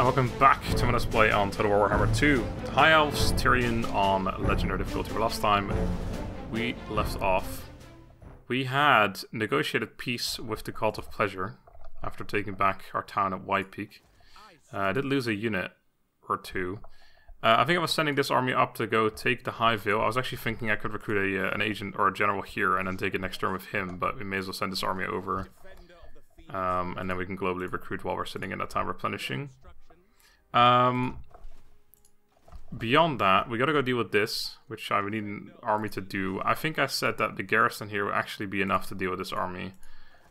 and welcome back to my Let's Play on Total War Warhammer 2. The High Elves, Tyrion on Legendary difficulty. Last time we left off, we had negotiated peace with the Cult of Pleasure after taking back our town at White Peak. I did lose a unit or two. I think I was sending this army up to go take the High Vale. I was actually thinking I could recruit an agent or a general here and then take it next turn with him, but we may as well send this army over. And then we can globally recruit while we're sitting in that time replenishing. Beyond that, we gotta go deal with this, which I would need an army to do. I think I said that the garrison here will actually be enough to deal with this army.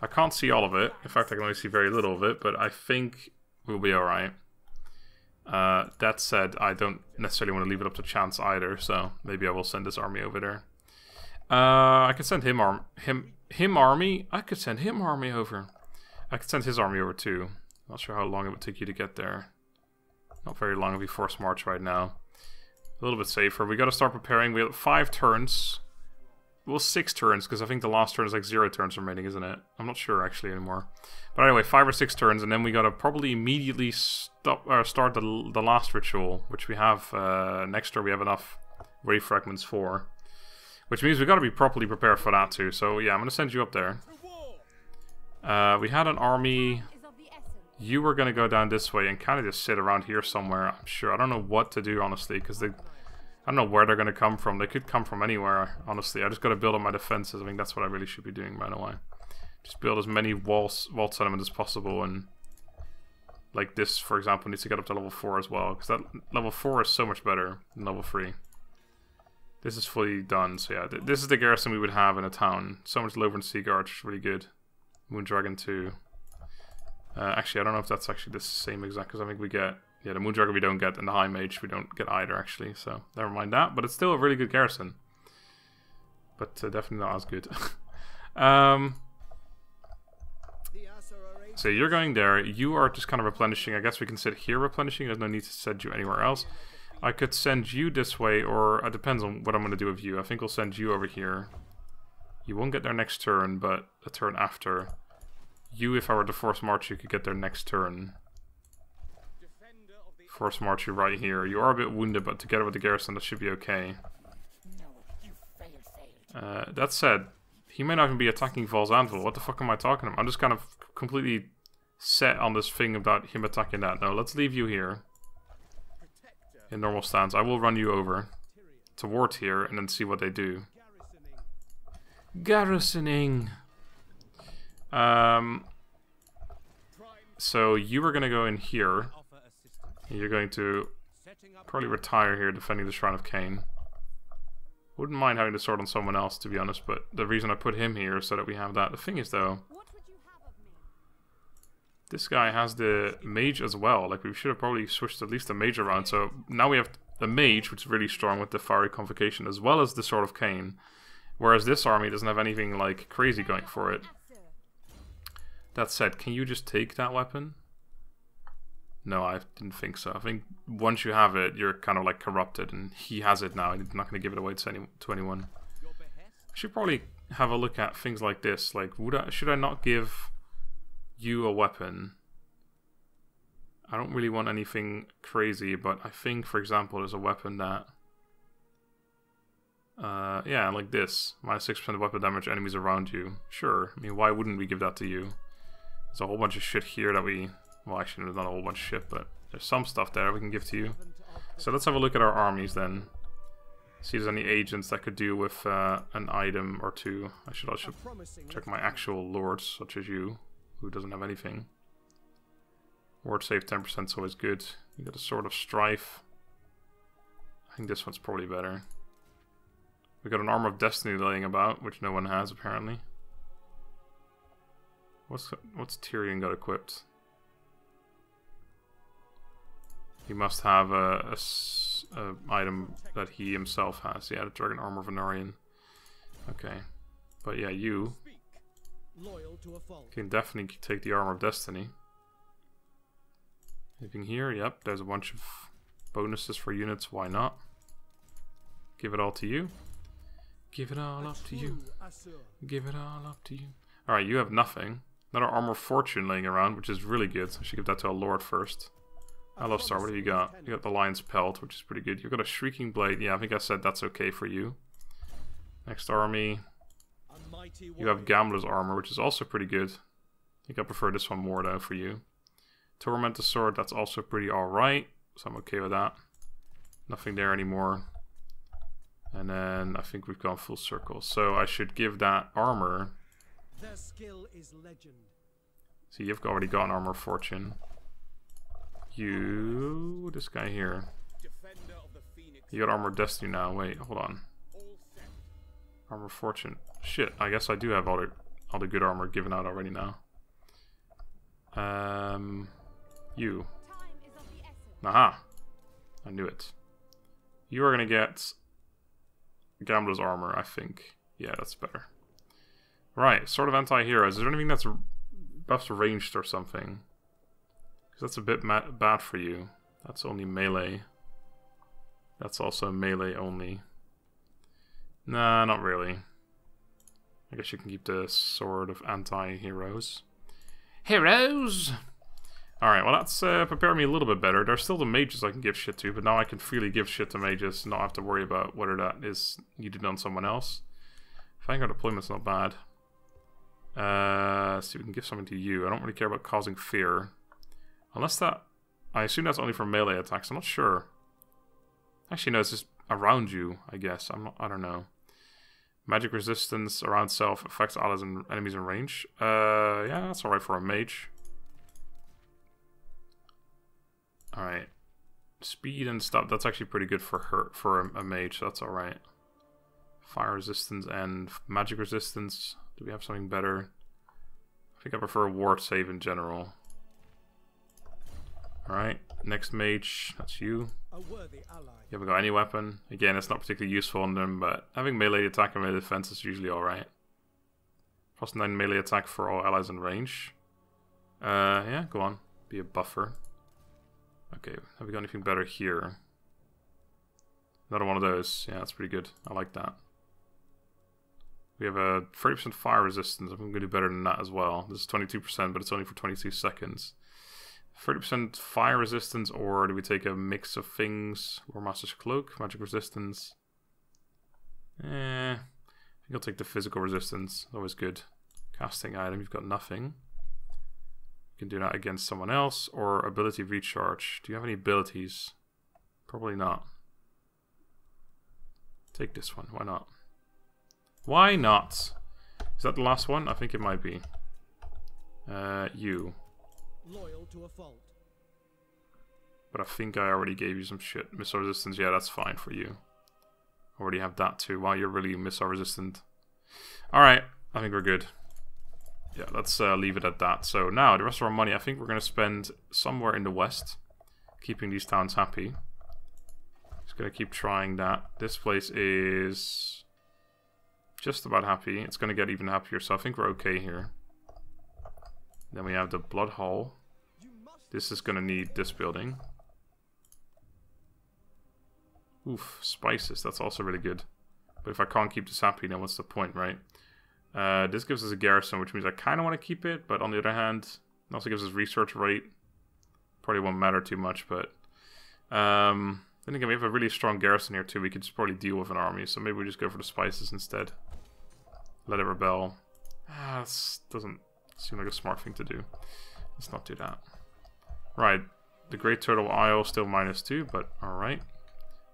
I can't see all of it. In fact, I can only see very little of it, but I think we'll be alright. That said, I don't necessarily want to leave it up to chance either, so maybe I will send this army over there. I could send him army. I could send him army over. I could send his army over too. Not sure how long it would take you to get there. Not very long, it'll be forced march right now. A little bit safer. We gotta start preparing. We have 5 turns. Well, 6 turns, because I think the last turn is like 0 turns remaining, isn't it? I'm not sure actually anymore. But anyway, 5 or 6 turns, and then we gotta probably immediately start the last ritual, which we have next turn. We have enough ray fragments for, which means we gotta be properly prepared for that too. So yeah, I'm gonna send you up there. We had an army. You were gonna go down this way and kind of just sit around here somewhere. I'm sure. I don't know what to do honestly, because I don't know where they're gonna come from. They could come from anywhere. Honestly, I just gotta build up my defenses. I think that's what I really should be doing right away. Just build as many wall settlements as possible, and like this, for example, needs to get up to level 4 as well, because that level 4 is so much better than level 3. This is fully done, so yeah, this is the garrison we would have in a town. So much Lothern Sea Guard, which is really good. Moondragon 2. Actually, I don't know if that's actually the same exact, because I think we get... Yeah, the Moondragon we don't get, and the High Mage we don't get either, actually. So, never mind that. But it's still a really good garrison. But definitely not as good. So you're going there. You are just kind of replenishing. I guess we can sit here replenishing. There's no need to send you anywhere else. I could send you this way, or it depends on what I'm going to do with you. I think I'll send you over here. You won't get there next turn, but a turn after. You, if I were to force march, you could get there next turn. Force march you right here. You are a bit wounded, but together with the garrison, that should be okay. That said, he may not even be attacking Val's Anvil. What the fuck am I talking about? I'm just kind of completely set on this thing about him attacking that. No, let's leave you here. In normal stance. I will run you over towards here and then see what they do. Garrisoning. So you were gonna go in here. You're going to probably retire here defending the Shrine of Cain. Wouldn't mind having the sword on someone else, to be honest, but the reason I put him here is so that we have that. The thing is, though, this guy has the mage as well. Like, we should have probably switched at least the mage around. So now we have the mage, which is really strong with the Fiery Convocation, as well as the Sword of Cain. Whereas this army doesn't have anything, like, crazy going for it. That said, can you just take that weapon? No, I didn't think so. I think once you have it, you're kind of like corrupted, and he has it now. He's not going to give it away to anyone. I should probably have a look at things like this. Like, should I not give you a weapon? I don't really want anything crazy, but I think, for example, there's a weapon that... yeah, like this. Minus 6% of weapon damage enemies around you. Sure. I mean, why wouldn't we give that to you? There's a whole bunch of shit here that we... Well, actually, there's not a whole bunch of shit, but there's some stuff there we can give to you. So let's have a look at our armies then. See if there's any agents that could do with an item or two. I should also check my actual lords, such as you, who doesn't have anything. Ward save 10% is always good. You got a Sword of Strife. I think this one's probably better. We got an Armor of Destiny laying about, which no one has apparently. What's Tyrion got equipped? He must have a item that he himself has. Yeah, the Dragon Armor of Venarian. Okay. But yeah, you can definitely take the Armor of Destiny. Anything here? Yep, there's a bunch of bonuses for units. Why not? Give it all to you. Give it all up to you. Give it all up to you. Alright, you have nothing. Another Armor of Fortune laying around, which is really good. I should give that to a Lord first. Alongstar, what have you got? You got the Lion's Pelt, which is pretty good. You've got a Shrieking Blade. Yeah, I think I said that's okay for you. Next army. You have Gambler's Armor, which is also pretty good. I think I prefer this one more, though, for you. Tormentor's Sword, that's also pretty alright. So I'm okay with that. Nothing there anymore. And then I think we've gone full circle. So I should give that armor. Their skill is legend. See, you've already got an Armor of Fortune. You... this guy here. You got Armor of Destiny now. Wait, hold on. Armor of Fortune. Shit, I guess I do have all the good armor given out already now. You. Aha! I knew it. You are gonna get Gambler's Armor, I think. Yeah, that's better. Right, Sword of Anti-Heroes. Is there anything that's buffs ranged or something? Because that's a bit bad for you. That's only melee. That's also melee only. Nah, not really. I guess you can keep the Sword of Anti-Heroes. Heroes! Alright, well that's prepared me a little bit better. There's still the mages I can give shit to, but now I can freely give shit to mages and not have to worry about whether that is needed on someone else. Vanguard deployment's not bad. So we can give something to you. I don't really care about causing fear. Unless that... I assume that's only for melee attacks. I'm not sure. Actually, no, it's just around you, I guess. I don't know. Magic resistance around self affects allies and enemies in range. Yeah, that's alright for a mage. Alright. Speed and stuff, that's actually pretty good for her, for a mage, so that's alright. Fire resistance and magic resistance. Do we have something better? I think I prefer ward save in general. Alright, next mage, that's you. A worthy ally. You haven't got any weapon. Again, it's not particularly useful on them, but having melee attack and melee defense is usually alright. Plus 9 melee attack for all allies in range. Yeah, go on. Be a buffer. Okay, have we got anything better here? Another one of those. Yeah, that's pretty good. I like that. We have a 30% fire resistance. I'm going to do better than that as well. This is 22%, but it's only for 22 seconds. 30% fire resistance, or do we take a mix of things? War Master's Cloak, magic resistance. I think I'll take the physical resistance. Always good. Casting item, you've got nothing. You can do that against someone else, or ability recharge. Do you have any abilities? Probably not. Take this one, why not? Why not? Is that the last one? I think it might be. You. Loyal to a fault. But I think I already gave you some shit. Missile resistance, yeah, that's fine for you. Already have that too. Wow, you're really missile resistant. Alright, I think we're good. Yeah, let's leave it at that. So now, the rest of our money, I think we're going to spend somewhere in the west. Keeping these towns happy. Just going to keep trying that. This place is just about happy. It's going to get even happier, so I think we're okay here. Then we have the Blood Hall. This is going to need this building. Oof, spices. That's also really good. But if I can't keep this happy, then what's the point, right? This gives us a garrison, which means I kind of want to keep it. But on the other hand, it also gives us research rate. Probably won't matter too much, but... then again, we have a really strong garrison here too. We could just probably deal with an army. So maybe we just go for the spices instead. Let it rebel. This doesn't seem like a smart thing to do. Let's not do that. Right, the Great Turtle Isle still -2, but alright.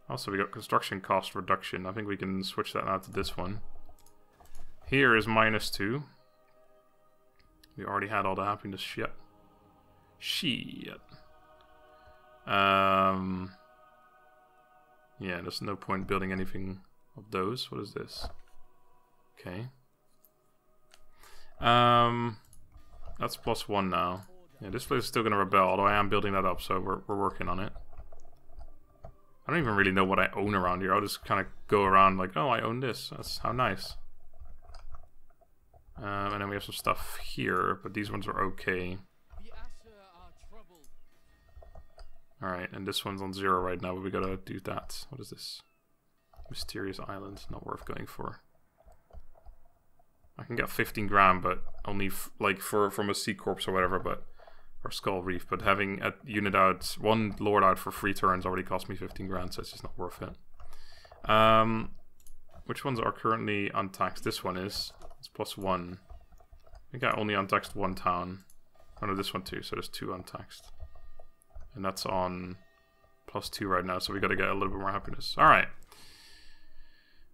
Also, we got construction cost reduction. I think we can switch that now to this one. Here is -2. We already had all the happiness shit. Shit. Yeah, there's no point building anything of those. What is this? Okay. That's +1 now. Yeah, this place is still going to rebel, although I am building that up, so we're working on it. I don't even really know what I own around here. I'll just kind of go around like, oh, I own this. That's how nice. And then we have some stuff here, but these ones are okay. Alright, and this one's on 0 right now, but we gotta do that. What is this? Mysterious Island. Not worth going for. I can get 15 grand, but only like from a C Corps or whatever, but or Skull Reef, but having a unit out, one lord out for 3 turns already cost me 15 grand, so it's just not worth it. Which ones are currently untaxed? This one is. It's +1. I think I only untaxed 1 town. Oh no, this one too, so there's 2 untaxed. And that's on +2 right now, so we gotta get a little bit more happiness. Alright.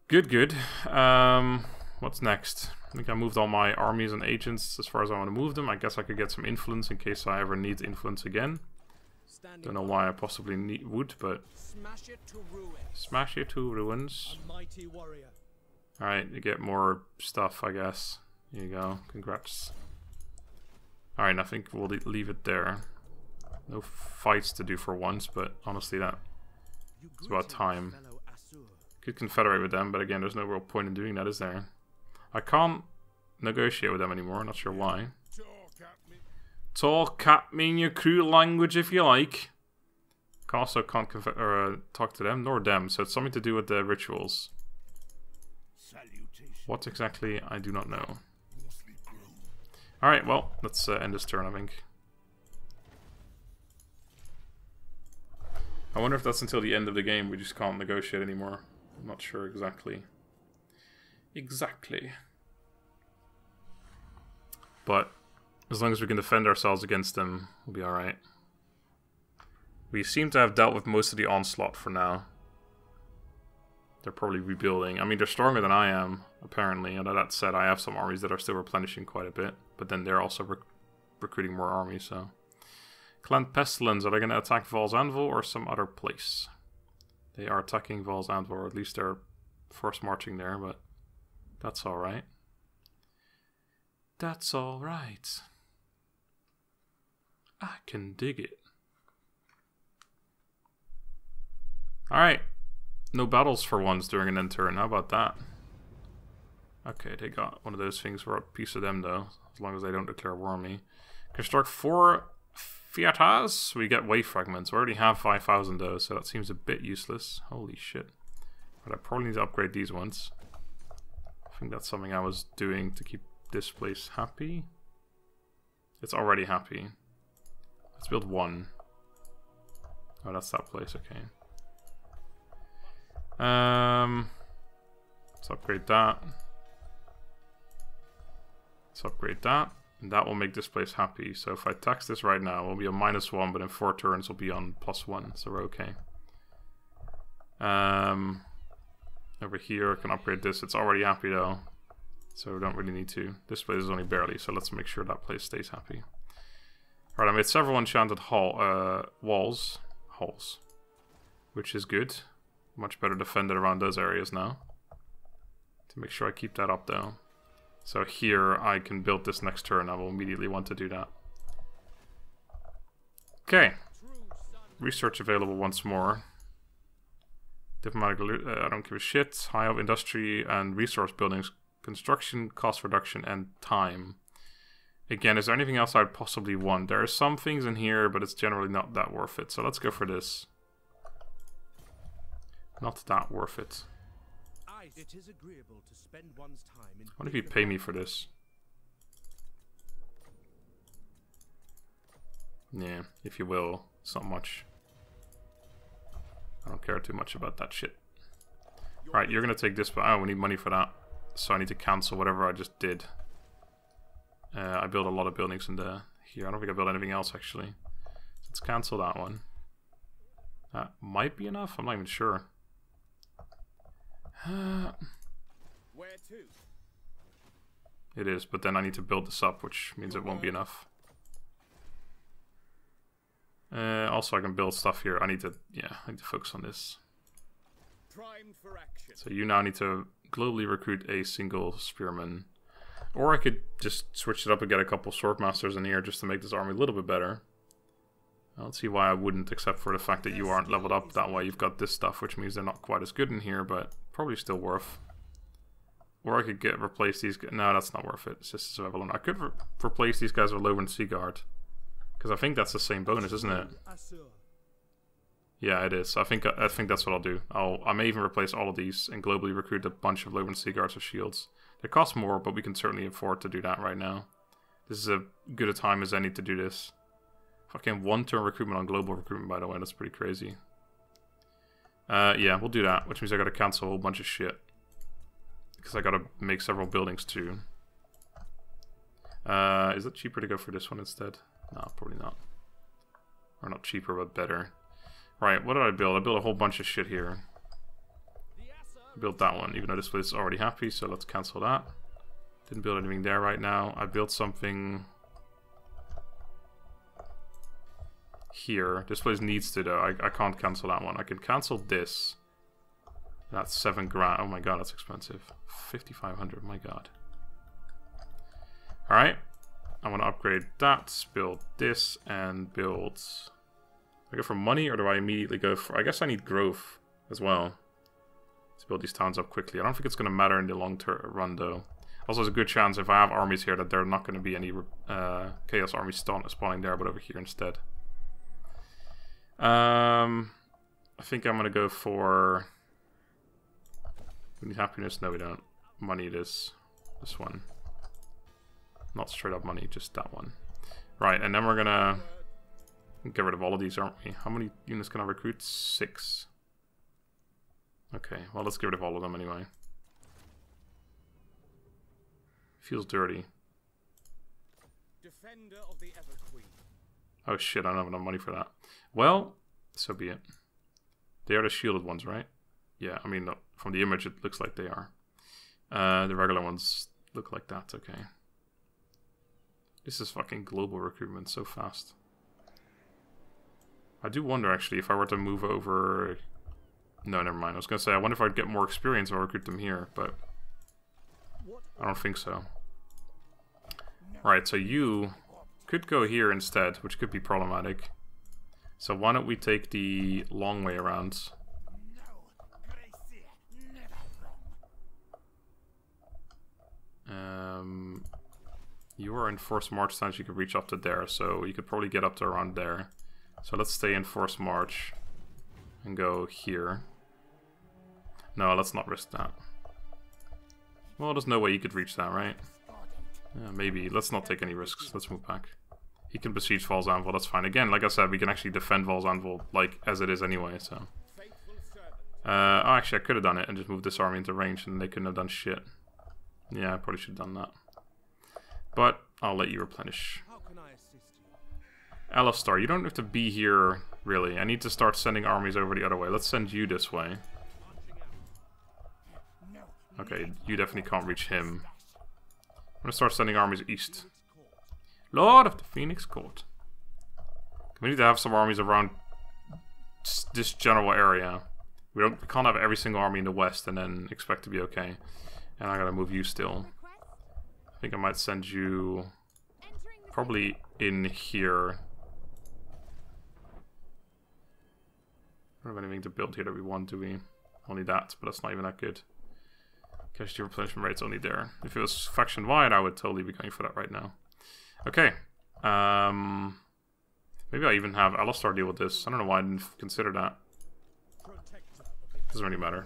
Good, good. What's next? I think I moved all my armies and agents as far as I want to move them. I guess I could get some influence in case I ever need influence again. Don't know why I possibly would, but... Smash it to ruins. Smash it to ruins. A mighty warrior. Alright, you get more stuff, I guess. Here you go. Congrats. Alright, I think we'll leave it there. No fights to do for once, but honestly that it's about time. Could confederate with them, but again, there's no real point in doing that, is there? I can't negotiate with them anymore, not sure why. Talk at me in your cruel language if you like. Also can't talk to them, nor them, so it's something to do with the rituals. What exactly, I do not know. Alright, well, let's end this turn, I think. I wonder if that's until the end of the game, we just can't negotiate anymore. I'm not sure exactly. But as long as we can defend ourselves against them, we'll be alright. We seem to have dealt with most of the onslaught for now. They're probably rebuilding. I mean, they're stronger than I am, apparently. And that said, I have some armies that are still replenishing quite a bit. But then they're also recruiting more armies, so... Clan Pestilence, are they going to attack Val's Anvil or some other place? They are attacking Val's Anvil, or at least they're force marching there, but that's alright. That's alright. I can dig it. Alright. No battles for once during an end turn, how about that? Okay, they got one of those things for a piece of them though, as long as they don't declare war on me. Construct 4 Fiatas, we get wave fragments. We already have 5,000 though, so that seems a bit useless. Holy shit. But I probably need to upgrade these ones. I think that's something I was doing to keep this place happy. It's already happy. Let's build 1. Oh, that's that place, okay. Let's upgrade that. Let's upgrade that. And that will make this place happy. So if I tax this right now, we'll be on -1, but in 4 turns we'll be on +1. So we're okay. Over here I can upgrade this. It's already happy though. So we don't really need to. This place is only barely, so let's make sure that place stays happy. Alright, I made several enchanted walls. Halls. Which is good. Much better defended around those areas now. To make sure I keep that up though. So here I can build this next turn. I will immediately want to do that. Okay. Research available once more. Diplomatic, I don't give a shit. High Elf industry and resource buildings. Construction, cost reduction, and time. Again, is there anything else I'd possibly want? There are some things in here, but it's generally not that worth it. So let's go for this. Not that worth it. It is agreeable to spend one's time in... What if you pay me for this? Yeah, if you will. It's not much. I don't care too much about that shit. Right, you're gonna take this, but oh, we need money for that. So I need to cancel whatever I just did. I built a lot of buildings in here. I don't think I built anything else actually. Let's cancel that one. That might be enough. I'm not even sure. Where to? It is, but then I need to build this up, which means it won't be enough. Also, I can build stuff here. I need to focus on this. Prime for action. So you now need to globally recruit a single spearman. Or I could just switch it up and get a couple swordmasters in here just to make this army a little bit better. I don't see why I wouldn't, except for the fact that you aren't leveled up that way. You've got this stuff, which means they're not quite as good in here, but probably still worth. Or I could replace these guys. No, that's not worth it. It's just survival. I could replace these guys with Lothern Seaguard. Because I think that's the same bonus, isn't it? Yeah, it is. I think that's what I'll do. I may even replace all of these and globally recruit a bunch of Lothern Seaguards with shields. They cost more, but we can certainly afford to do that right now. This is as good a time as any to do this. Fucking 1 turn recruitment on global recruitment, by the way. That's pretty crazy. Yeah, we'll do that, which means I gotta cancel a whole bunch of shit. Because I gotta make several buildings too. Is it cheaper to go for this one instead? No, probably not. Or not cheaper, but better. Right, what did I build? I built a whole bunch of shit here. I built that one, even though this place is already happy, so let's cancel that. Didn't build anything there right now. I built something here. This place needs to, though. I can't cancel that one. I can cancel this. That's 7 grand. Oh my god, that's expensive. 5,500, my god. Alright. I want to upgrade that, build this, and build... Do I go for money, or do I immediately go for... I guess I need growth as well. Let's build these towns up quickly. I don't think it's going to matter in the long run, though. Also, there's a good chance if I have armies here that there are not going to be any chaos armies spawning there, but over here instead. I think I'm going to go for... We need happiness? No, we don't. Money it is. This one. Not straight up money, just that one. Right, and then we're going to get rid of all of these, aren't we? How many units can I recruit? 6. Okay, well, let's get rid of all of them anyway. Feels dirty. Defender of the Everqueen. Oh shit, I don't have enough money for that. Well, so be it. They are the shielded ones, right? Yeah, I mean, from the image it looks like they are. The regular ones look like that, okay. This is fucking global recruitment so fast. I do wonder, actually, if I were to move over... No, never mind. I was going to say, I wonder if I'd get more experience if I recruit them here, but... I don't think so. Right, so you could go here instead, which could be problematic. So why don't we take the long way around? You are in forced march stance, you could reach up to there, so you could probably get up to around there. So let's stay in forced march and go here. No, let's not risk that. Well, there's no way you could reach that, right? Yeah, maybe. Let's not take any risks. Let's move back. He can besiege Val's Anvil, that's fine. Again, like I said, we can actually defend Val's Anvil, like, as it is anyway, so... oh, actually, I could have done it and just moved this army into range and they couldn't have done shit. Yeah, I probably should have done that. But, I'll let you replenish. How can I assist you? Alistar, you don't have to be here, really. I need to start sending armies over the other way. Let's send you this way. Okay, you definitely can't reach him. I'm gonna start sending armies east. Lord of the Phoenix Court. We need to have some armies around this general area. We can't have every single army in the west and then expect to be okay. And I gotta move you still. I think I might send you probably in here. I don't have anything to build here that we want, do we? Only that, but that's not even that good. Casualty replenishment rate's only there. If it was faction wide, I would totally be going for that right now. Okay. Maybe I even have Alistar deal with this. I don't know why I didn't consider that. Doesn't really matter.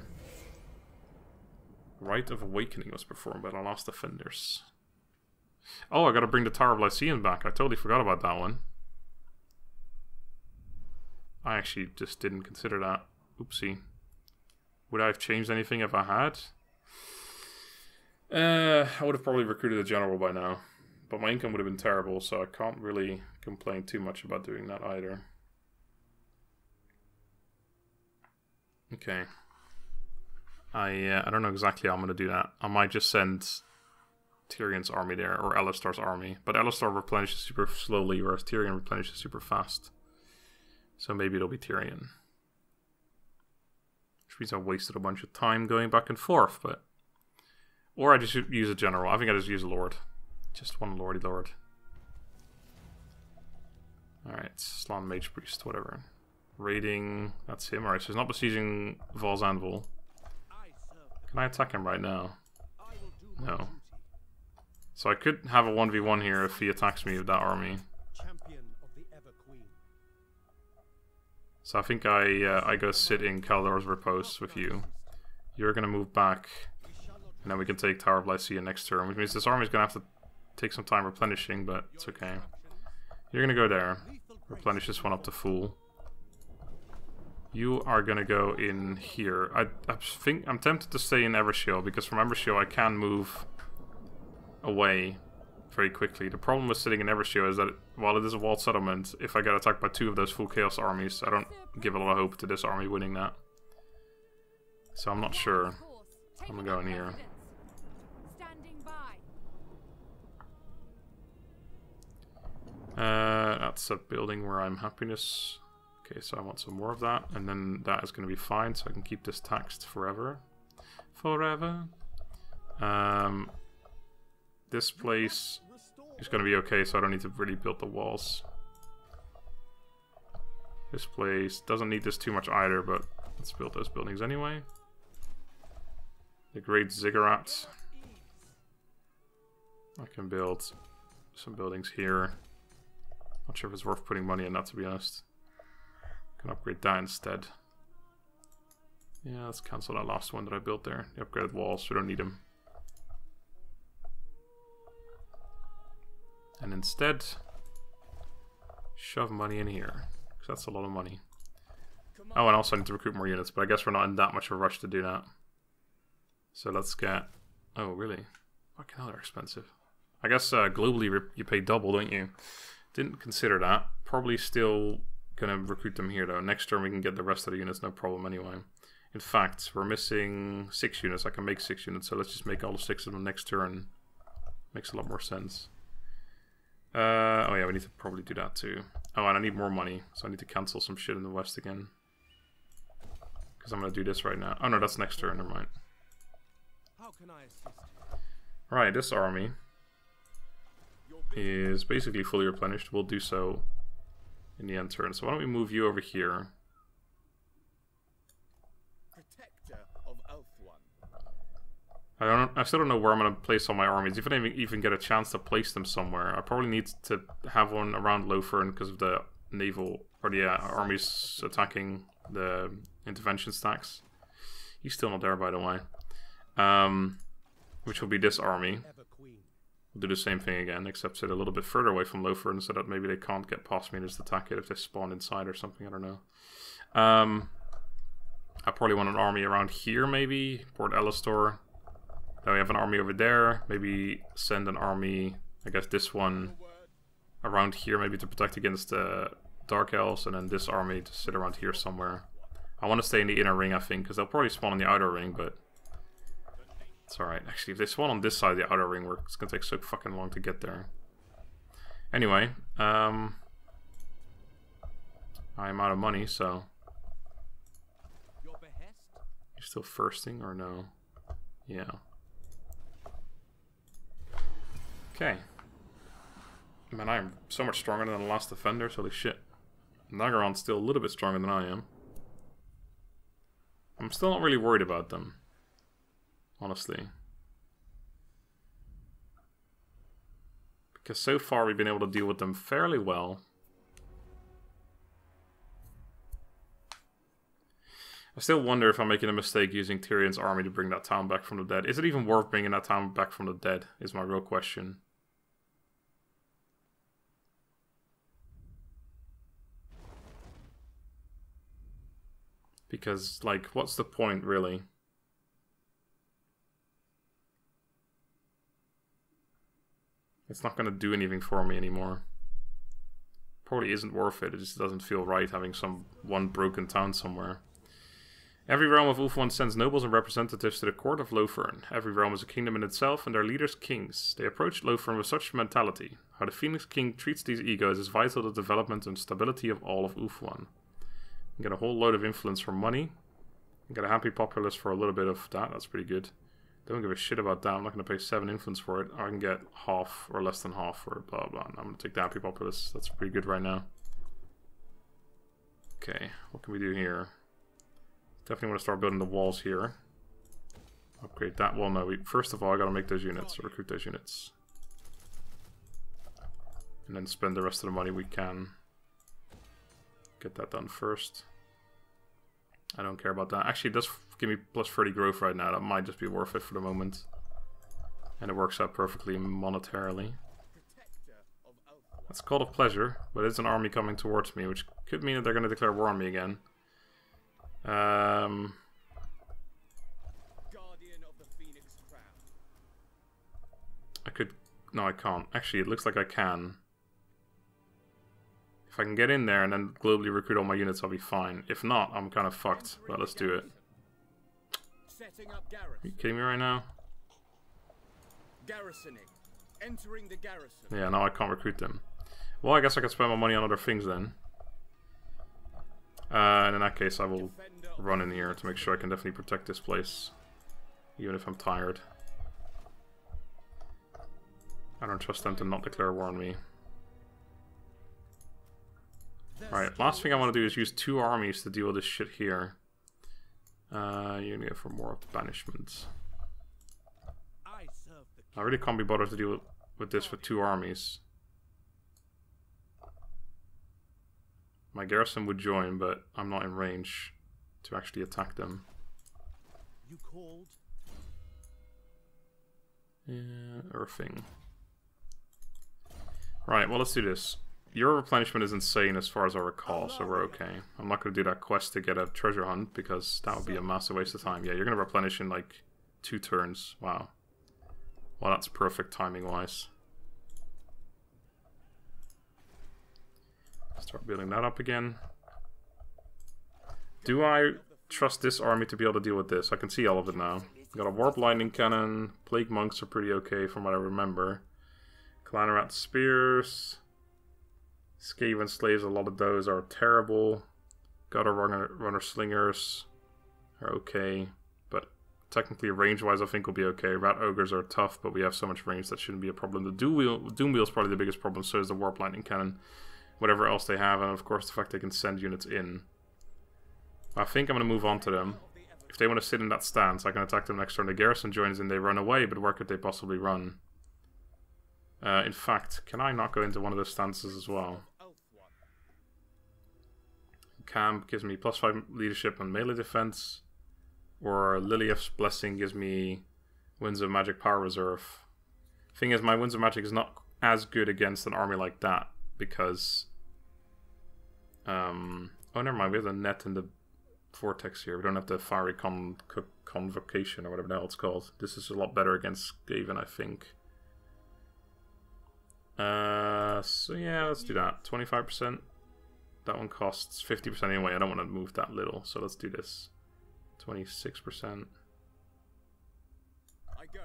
Rite of Awakening was performed by the last defenders. Oh, I gotta bring the Tower of Lyceum back. I totally forgot about that one. I actually just didn't consider that. Oopsie. Would I have changed anything if I had? I would have probably recruited a general by now. But my income would have been terrible, so I can't really complain too much about doing that either. Okay. I don't know exactly how I'm going to do that. I might just send Tyrion's army there, or Alistar's army. But Alistar replenishes super slowly, whereas Tyrion replenishes super fast. So maybe it'll be Tyrion. Which means I wasted a bunch of time going back and forth, but... Or I just use a general. I think I just use a lord. Just one lordy lord. Alright, Slan Mage Priest, whatever. Raiding, that's him. Alright, so he's not besieging Val's Anvil. Can I attack him right now? No. So I could have a 1v1 here if he attacks me with that army. So I think I go sit in Kaldor's Repose with you. You're gonna move back. And then we can take Tower of Lycia next turn, which means this army's gonna have to take some time replenishing, but it's okay. You're gonna go there. replenish this one up to full. You are gonna go in here. I think I'm tempted to stay in Evershield because from Evershield I can move away very quickly. The problem with sitting in Evershield is that while it is a walled settlement, if I get attacked by 2 of those full chaos armies, I don't give a lot of hope to this army winning that. So I'm not sure. I'm gonna go in here. That's a building where I'm happiness. Okay, so I want some more of that, and then that is going to be fine, so I can keep this taxed forever. Forever. This place is going to be okay, so I don't need to really build the walls. This place doesn't need this too much either, but let's build those buildings anyway. The Great Ziggurat. I can build some buildings here. Not sure if it's worth putting money in that, to be honest. Can upgrade that instead. Yeah, let's cancel that last one that I built there. The upgraded walls, we don't need them. And instead, shove money in here, because that's a lot of money. Oh, and also I need to recruit more units, but I guess we're not in that much of a rush to do that. So let's get... Oh, really? Fucking hell, they're expensive. I guess globally you pay double, don't you? Didn't consider that. Probably still gonna recruit them here though. Next turn we can get the rest of the units, no problem anyway. In fact, we're missing 6 units. I can make 6 units, so let's just make all 6 of them next turn. Makes a lot more sense. Oh yeah, we need to probably do that too. Oh, and I need more money, so I need to cancel some shit in the west again. Because I'm gonna do this right now. Oh no, that's next turn, never mind. How can I assist? Right, this army is basically fully replenished. We'll do so in the end turn. So why don't we move you over here? Protector of Elf-One. I still don't know where I'm gonna place all my armies. If I didn't even get a chance to place them somewhere, I probably need to have one around Lothern because of the naval or the armies attacking the intervention stacks. He's still not there, by the way. Which will be this army. We'll do the same thing again, except sit a little bit further away from Lothern so that maybe they can't get past me and just attack it if they spawn inside or something, I don't know. I probably want an army around here, maybe. Port Elistor. Then we have an army over there. Maybe send an army, I guess this one, around here, maybe to protect against the Dark Elves, and then this army to sit around here somewhere. I want to stay in the inner ring, I think, because they'll probably spawn in the outer ring, but it's alright. Actually, if they spawn on this side of the outer ring, it's going to take so fucking long to get there. Anyway, I'm out of money, so... You're still firsting, or no? Yeah. Okay. Man, I am so much stronger than the last defenders, holy shit. Nagaron's still a little bit stronger than I am. I'm still not really worried about them. Honestly. Because so far we've been able to deal with them fairly well. I still wonder if I'm making a mistake using Tyrion's army to bring that town back from the dead. Is it even worth bringing that town back from the dead, is my real question. Because, like, what's the point, really? It's not going to do anything for me anymore. Probably isn't worth it. It just doesn't feel right having one broken town somewhere. Every realm of Ulthuan sends nobles and representatives to the court of Lothern. Every realm is a kingdom in itself, and their leaders kings. They approach Lothern with such mentality. How the Phoenix King treats these egos is vital to the development and stability of all of Ulthuan. Get a whole load of influence for money. Get a happy populace for a little bit of that. That's pretty good. Don't give a shit about that. I'm not going to pay 7 influence for it. I can get half or less than half for it. Blah blah. I'm going to take the happy populace. That's pretty good right now. Okay, what can we do here? Definitely want to start building the walls here. Upgrade that wall. No, first of all, I got to make those units, or recruit those units, and then spend the rest of the money we can. Get that done first. I don't care about that. Actually, it does give me plus 30 growth right now. That might just be worth it for the moment. And it works out perfectly monetarily. That's Call of Pleasure, but it's an army coming towards me, which could mean that they're going to declare war on me again. Guardian of the Phoenix Crown. I could... No, I can't. Actually, it looks like I can. If I can get in there and then globally recruit all my units, I'll be fine. If not, I'm kind of fucked. But let's do it. Setting up garrison. Are you kidding me right now? Garrisoning. Entering the garrison. Yeah, now I can't recruit them. Well, I guess I can spend my money on other things then. And in that case, I will run in here to make sure I can definitely protect this place. Even if I'm tired. I don't trust them to not declare war on me. Alright, last thing I want to do is use 2 armies to deal with this shit here. You're gonna go for more of the banishment. I really can't be bothered to deal with this with 2 armies. My garrison would join, but I'm not in range to actually attack them. You called? Yeah, earthing. Right, well, let's do this. Your replenishment is insane as far as I recall, so we're okay. I'm not going to do that quest to get a treasure hunt, because that would be a massive waste of time. Yeah, you're going to replenish in like 2 turns. Wow. Well, that's perfect timing-wise. Start building that up again. Do I trust this army to be able to deal with this? I can see all of it now. Got a warp lightning cannon. Plague monks are pretty okay from what I remember. Clan rat spears. Skaven slaves, a lot of those are terrible. Gutter runner slingers are okay. But technically range-wise I think we'll be okay. Rat ogres are tough, but we have so much range that shouldn't be a problem. The doom wheel is probably the biggest problem, so is the warp lightning cannon. Whatever else they have, and of course the fact they can send units in. I think I'm going to move on to them. If they want to sit in that stance, I can attack them next turn. The garrison joins in, they run away, but where could they possibly run? In fact, can I not go into one of those stances as well? Camp gives me +5 leadership and melee defense. Or Lilief's Blessing gives me Winds of Magic Power Reserve. Thing is, my Winds of Magic is not as good against an army like that. Because... oh, never mind. We have the net and the vortex here. We don't have the fiery convocation or whatever the hell it's called. This is a lot better against Skaven, I think. So yeah, let's do that. 25%. That one costs 50% anyway. I don't want to move that little, so let's do this. 26%. I go.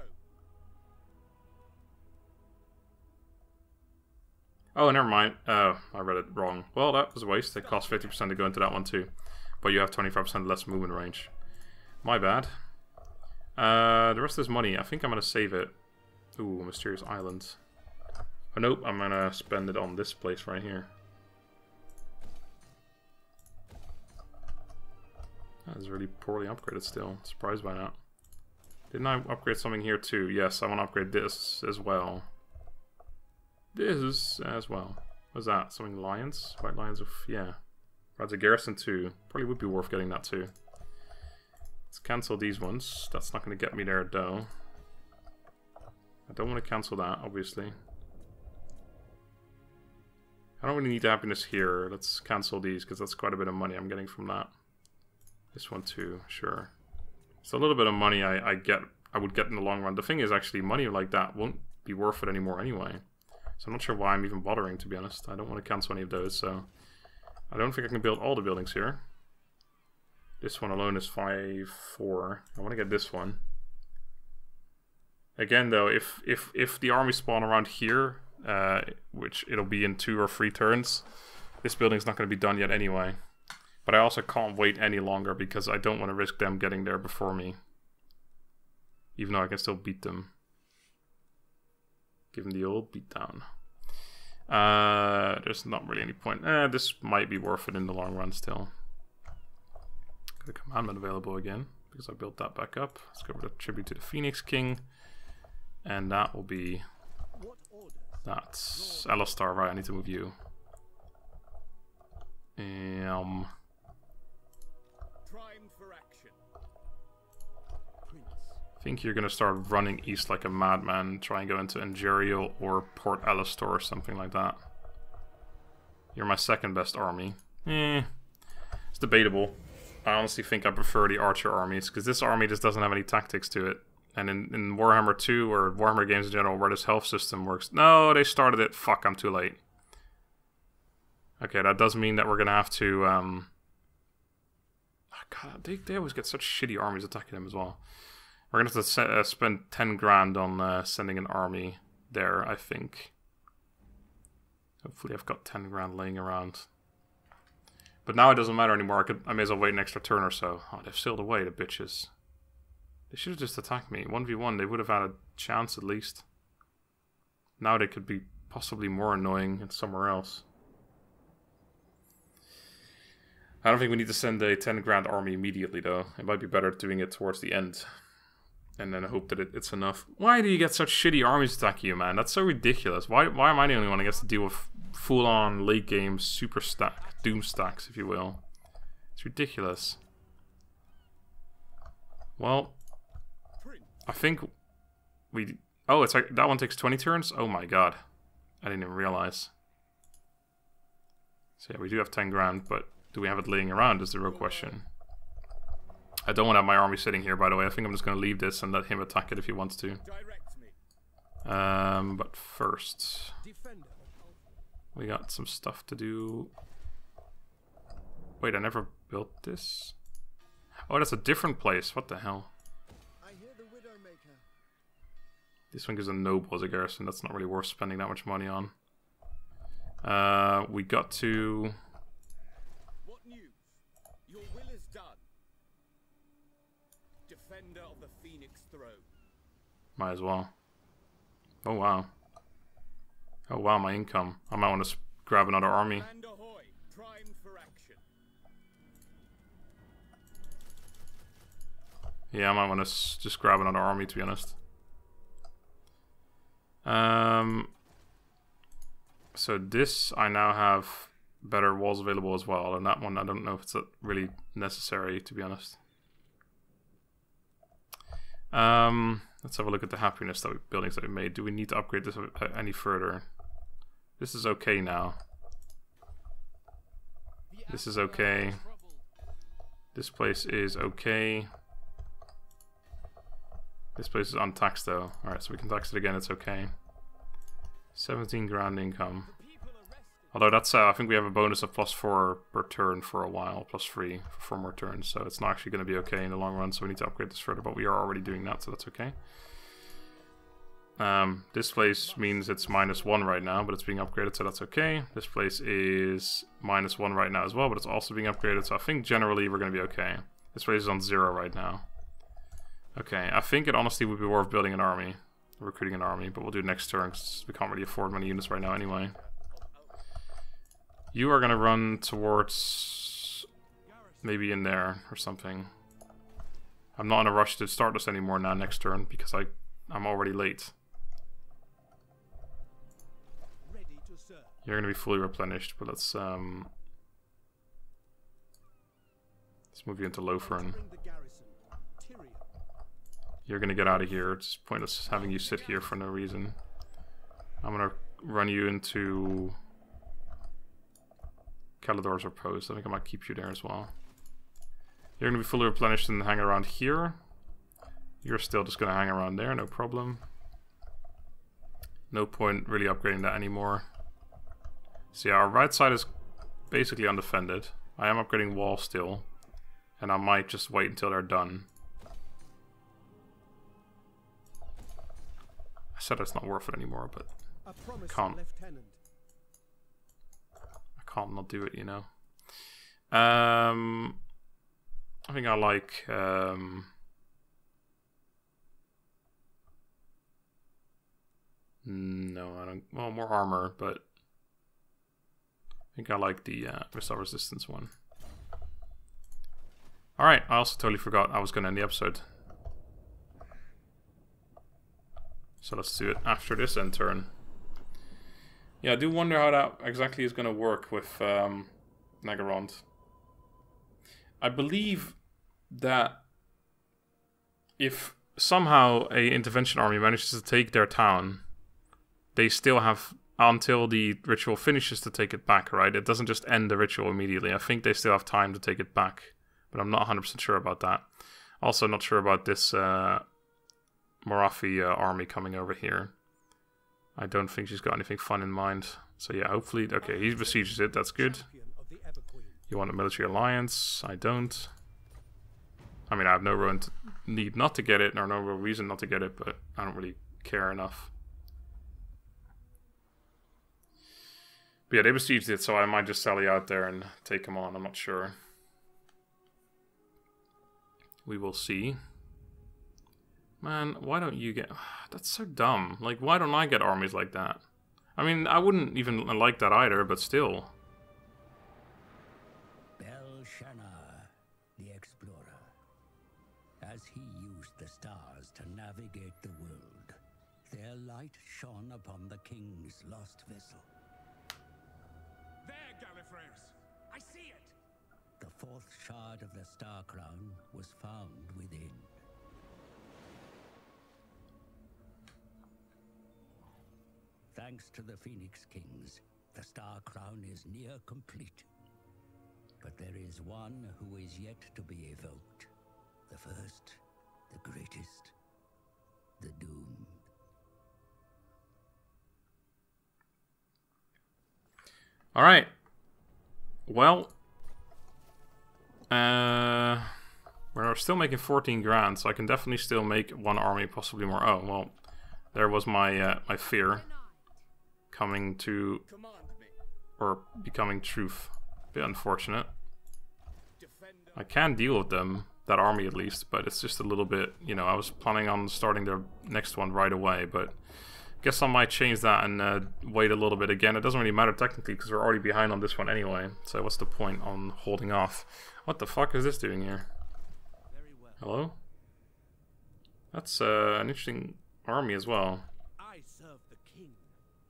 Oh, never mind. I read it wrong. Well, that was a waste. It cost 50% to go into that one too. But you have 25% less movement range. My bad. The rest of this money, I think I'm going to save it. Ooh, Mysterious Island. Oh, nope, I'm going to spend it on this place right here. That is really poorly upgraded still. Surprised by that. Didn't I upgrade something here too? Yes, I want to upgrade this as well. This as well. What's that? Something lions? White lions of... yeah. That's a garrison too. Probably would be worth getting that too. Let's cancel these ones. That's not going to get me there though. I don't want to cancel that, obviously. I don't really need happiness here. Let's cancel these because that's quite a bit of money I'm getting from that. This one too, sure. It's a little bit of money I would get in the long run. The thing is, actually, money like that won't be worth it anymore anyway. So I'm not sure why I'm even bothering, to be honest. I don't want to cancel any of those, so... I don't think I can build all the buildings here. This one alone is 5-4. I want to get this one. Again, though, if the army spawn around here, which it'll be in 2 or 3 turns, this building's not going to be done yet anyway. But I also can't wait any longer because I don't want to risk them getting there before me. Even though I can still beat them. Give them the old beatdown. There's not really any point. This might be worth it in the long run still. Got a commandment available again because I built that back up. Let's go with a tribute to the Phoenix King. And that will be... that's Alistar, right? I need to move you. I think you're going to start running east like a madman, try and go into Angerial or Port Alistar or something like that. You're my second best army. It's debatable. I honestly think I prefer the archer armies, because this army just doesn't have any tactics to it. And in Warhammer 2, or Warhammer games in general, where this health system works... No, they started it. Fuck, I'm too late. Okay, that does mean that we're going to have to... Oh God, they always get such shitty armies attacking them as well. We're going to have to spend 10 grand on sending an army there, I think. Hopefully I've got 10 grand laying around. But now it doesn't matter anymore. I may as well wait an extra turn or so. Oh, they've sailed away, the bitches. They should have just attacked me. 1v1, they would have had a chance at least. Now they could be possibly more annoying somewhere else. I don't think we need to send a 10 grand army immediately, though. It might be better doing it towards the end. And then hope that it's enough. Why do you get such shitty armies attacking you, man? That's so ridiculous. Why am I the only one who gets to deal with full-on late-game super stack, doom stacks, if you will? It's ridiculous. Well, I think we... Oh, it's like that one takes 20 turns? Oh my god. I didn't even realize. So yeah, we do have 10 grand, but do we have it laying around is the real question. I don't want to have my army sitting here, by the way. I think I'm just going to leave this and let him attack it if he wants to. But first, we got some stuff to do. Wait, I never built this? Oh, that's a different place. What the hell? This one gives a noble as a garrison. That's not really worth spending that much money on. We got to... What news? Your will is done. Defender of the Phoenix throne. Might as well. Oh wow. Oh wow, my income. I might want to grab another army. And ahoy, primed for action. Yeah, I might want to just grab another army, to be honest. So this, I now have better walls available as well, and that one, I don't know if it's really necessary, to be honest. Let's have a look at the happiness buildings that we made. Do we need to upgrade this any further? This is okay now. This is okay. This place is okay. This place is untaxed though. Alright, so we can tax it again, it's okay. 17 grand income. Although that's, I think we have a bonus of +4 per turn for a while, +3 for 4 more turns, so it's not actually going to be okay in the long run, so we need to upgrade this further, but we are already doing that, so that's okay. This place means it's -1 right now, but it's being upgraded, so that's okay. This place is -1 right now as well, but it's also being upgraded, so I think generally we're going to be okay. This place is on 0 right now. Okay, I think it honestly would be worth building an army, recruiting an army, but we'll do it next turn, because we can't really afford many units right now anyway. You are going to run towards maybe in there or something. I'm not in a rush to start this anymore now next turn because I'm already late. You're going to be fully replenished, but let's move you into Lothern. You're going to get out of here. It's pointless having you sit here for no reason. I'm going to run you into Calador's Repose. I think I might keep you there as well. You're going to be fully replenished and hang around here. You're still just going to hang around there, no problem. No point really upgrading that anymore. So yeah, our right side is basically undefended. I am upgrading wall still. And I might just wait until they're done. I said it's not worth it anymore, but I can't. I can't not do it, you know. I think I like no, I don't. Well, more armor, but I think I like the missile resistance one. Alright, I also totally forgot I was going to end the episode. So let's do it after this end turn. Yeah, I do wonder how that exactly is going to work with Nagarond. I believe that if somehow a intervention army manages to take their town, they still have until the ritual finishes to take it back, right? It doesn't just end the ritual immediately. I think they still have time to take it back, but I'm not 100% sure about that. Also not sure about this Morathi army coming over here. I don't think she's got anything fun in mind. So yeah, hopefully... Okay, he besieges it, that's good. You want a military alliance? I don't. I mean, I have no real need not to get it, or no real reason not to get it, but I don't really care enough. But yeah, they besieged it, so I might just sally out there and take them on. I'm not sure. We will see. Man, why don't you get... That's so dumb. Like, why don't I get armies like that? I mean, I wouldn't even like that either, but still. Belshazzar, the explorer. As he used the stars to navigate the world, their light shone upon the king's lost vessel. There, Gallifrey's! I see it! The fourth shard of the star crown was found within. Thanks to the Phoenix Kings, the star crown is near complete. But there is one who is yet to be evoked. The first, the greatest, the doomed. All right. Well, we're still making 14 grand, so I can definitely still make one army, possibly more. Oh, well, there was my my fear coming to, or becoming truth. Bit unfortunate. I can deal with them, that army at least, but it's just a little bit, you know, I was planning on starting the next one right away, but guess I might change that and wait a little bit again. It doesn't really matter technically because we're already behind on this one anyway. So what's the point on holding off? What the fuck is this doing here? Hello? That's an interesting army as well. I serve the king.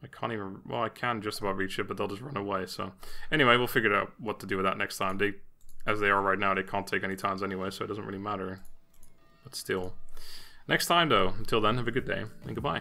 I can't even... Well, I can just about reach it, but they'll just run away. So anyway, we'll figure out what to do with that next time. They, as they are right now, they can't take any times anyway, so it doesn't really matter. But still. Next time, though. Until then, have a good day and goodbye.